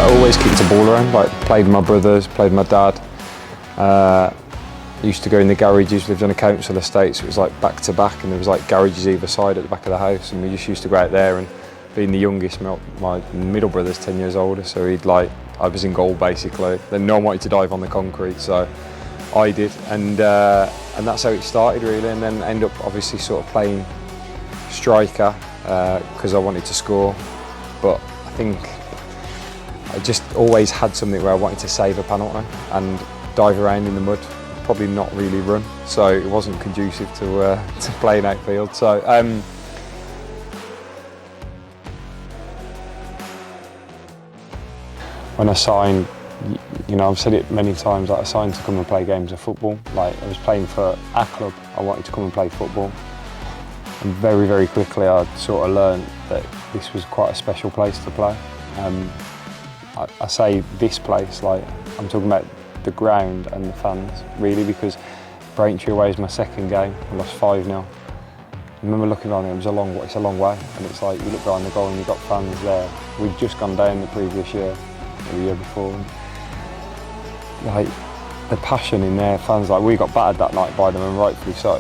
I always kicked the ball around, like played with my brothers, played with my dad. Used to go in the garages, lived on a council estate, so it was like back to back, and there was like garages either side at the back of the house, and we just used to go out there. And being the youngest, my middle brother's 10 years older, so I was in goal basically. Then no one wanted to dive on the concrete, so I did, and that's how it started really. And then ended up obviously sort of playing striker because I wanted to score, but I think I just always had something where I wanted to save a penalty and dive around in the mud, probably not really run, so it wasn't conducive to playing outfield. So when I signed, you know, I've said it many times, like I signed to come and play games of football. Like I was playing for our club, I wanted to come and play football. And very, very quickly I sort of learned that this was quite a special place to play. I say this place, like I'm talking about the ground and the fans, really, because Braintree away is my second game. I lost 5-0. I remember looking around, it's a long way, and it's like you look behind the goal and you've got fans there. We'd just gone down the previous year, or the year before. And, like the passion in their fans, like we got battered that night by them, and rightfully so,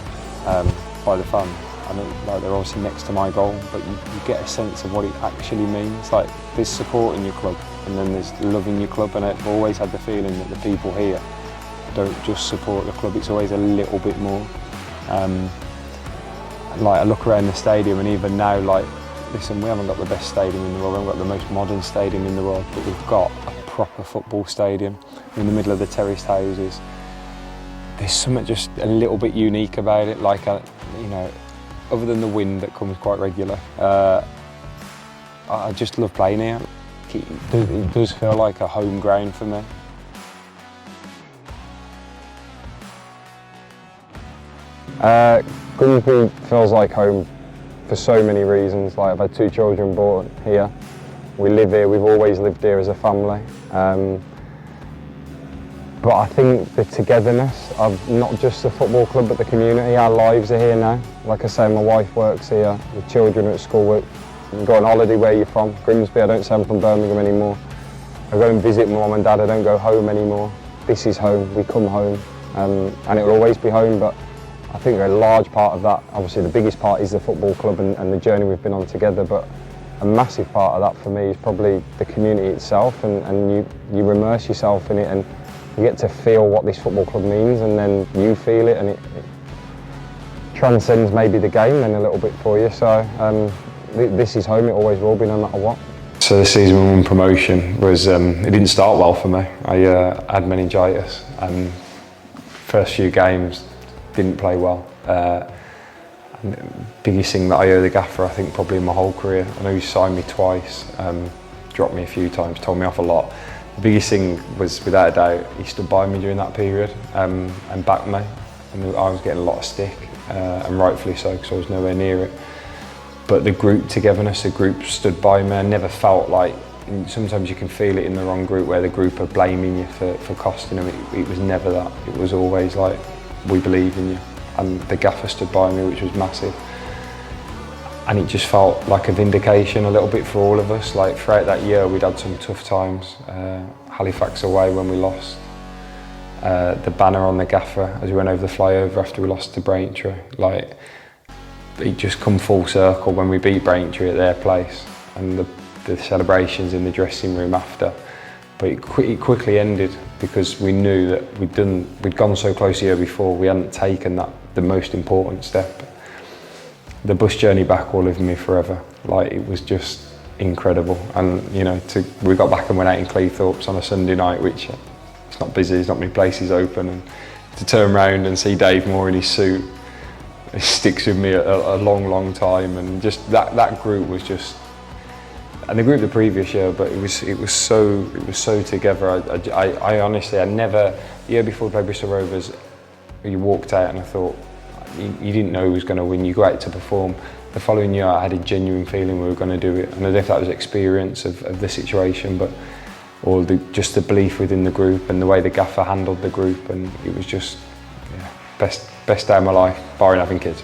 by the fans. I mean, like they're obviously next to my goal, but you get a sense of what it actually means. Like there's support in your club, and then there's love in your club, and I've always had the feeling that the people here don't just support the club, it's always a little bit more. Like I look around the stadium, and even now, like, listen, we haven't got the best stadium in the world, we haven't got the most modern stadium in the world, but we've got a proper football stadium in the middle of the terraced houses. There's something just a little bit unique about it, like, you know, other than the wind that comes quite regular. I just love playing here. It does feel like a home ground for me. Grimsby feels like home for so many reasons. Like I've had 2 children born here. We live here, we've always lived here as a family. But I think the togetherness of not just the football club but the community, our lives are here now. Like I say, my wife works here, the children are at school. You go on holiday where you're from, Grimsby, I don't say I'm from Birmingham anymore. I go and visit my mum and dad, I don't go home anymore. This is home, we come home, and it will always be home, but I think a large part of that, obviously the biggest part is the football club and the journey we've been on together, but a massive part of that for me is probably the community itself, and you immerse yourself in it, and you get to feel what this football club means, and then you feel it, and it transcends maybe the game then a little bit for you. So this is home, it always will be, no matter what. So the season we won promotion was, it didn't start well for me. I had meningitis, and first few games didn't play well. And the biggest thing that I owe the gaffer, I think probably in my whole career, I know he signed me twice, dropped me a few times, told me off a lot. The biggest thing was, without a doubt, he stood by me during that period and backed me. And I was getting a lot of stick, and rightfully so, because I was nowhere near it. But the group togetherness, the group stood by me. I never felt like, sometimes you can feel it in the wrong group where the group are blaming you for costing them. It was never that. It was always like, we believe in you. And the gaffer stood by me, which was massive. And it just felt like a vindication a little bit for all of us. Like throughout that year, we'd had some tough times. Halifax away when we lost. The banner on the gaffer as we went over the flyover after we lost to Braintree. Like, it just come full circle when we beat Braintree at their place, and the celebrations in the dressing room after. But it quickly ended because we knew that we'd gone so close the year before, we hadn't taken the most important step. The bus journey back will live with me forever. Like, it was just incredible. And you know, we got back and went out in Cleethorpes on a Sunday night, which it's not busy, there's not many places open, and to turn around and see Dave Moore in his suit, it sticks with me a long, long time. And just that group was just, and the group the previous year, but it was so together. I honestly, the year before we played Bristol Rovers, you walked out and I thought, you didn't know who was going to win. You go out to perform. The following year, I had a genuine feeling we were going to do it. And I don't know if that was experience of the situation, or just the belief within the group and the way the gaffer handled the group, and it was just, yeah, best day of my life, barring having kids.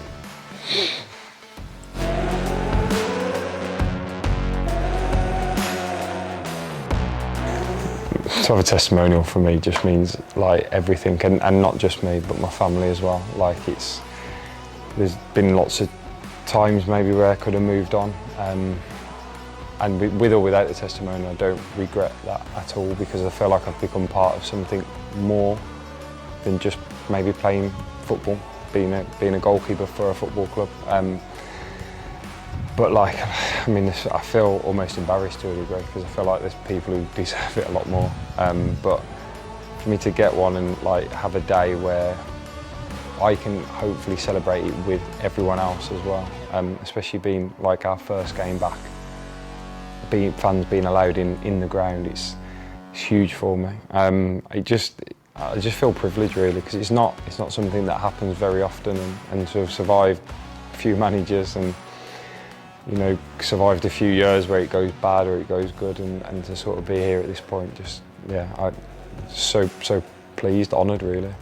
To have a testimonial for me just means like everything, and not just me, but my family as well. Like there's been lots of times maybe where I could have moved on, and with or without the testimonial, I don't regret that at all, because I feel like I've become part of something more than just maybe playing football, being a goalkeeper for a football club. But like, I mean, I feel almost embarrassed to a degree, because I feel like there's people who deserve it a lot more. But for me to get one and like have a day where I can hopefully celebrate it with everyone else as well, especially being like our first game back, fans being allowed in the ground, it's huge for me. I just feel privileged really, because it's not something that happens very often, and to have survived a few managers and, you know, survived a few years where it goes bad or it goes good, and to sort of be here at this point, just, yeah, I'm so pleased, honoured really.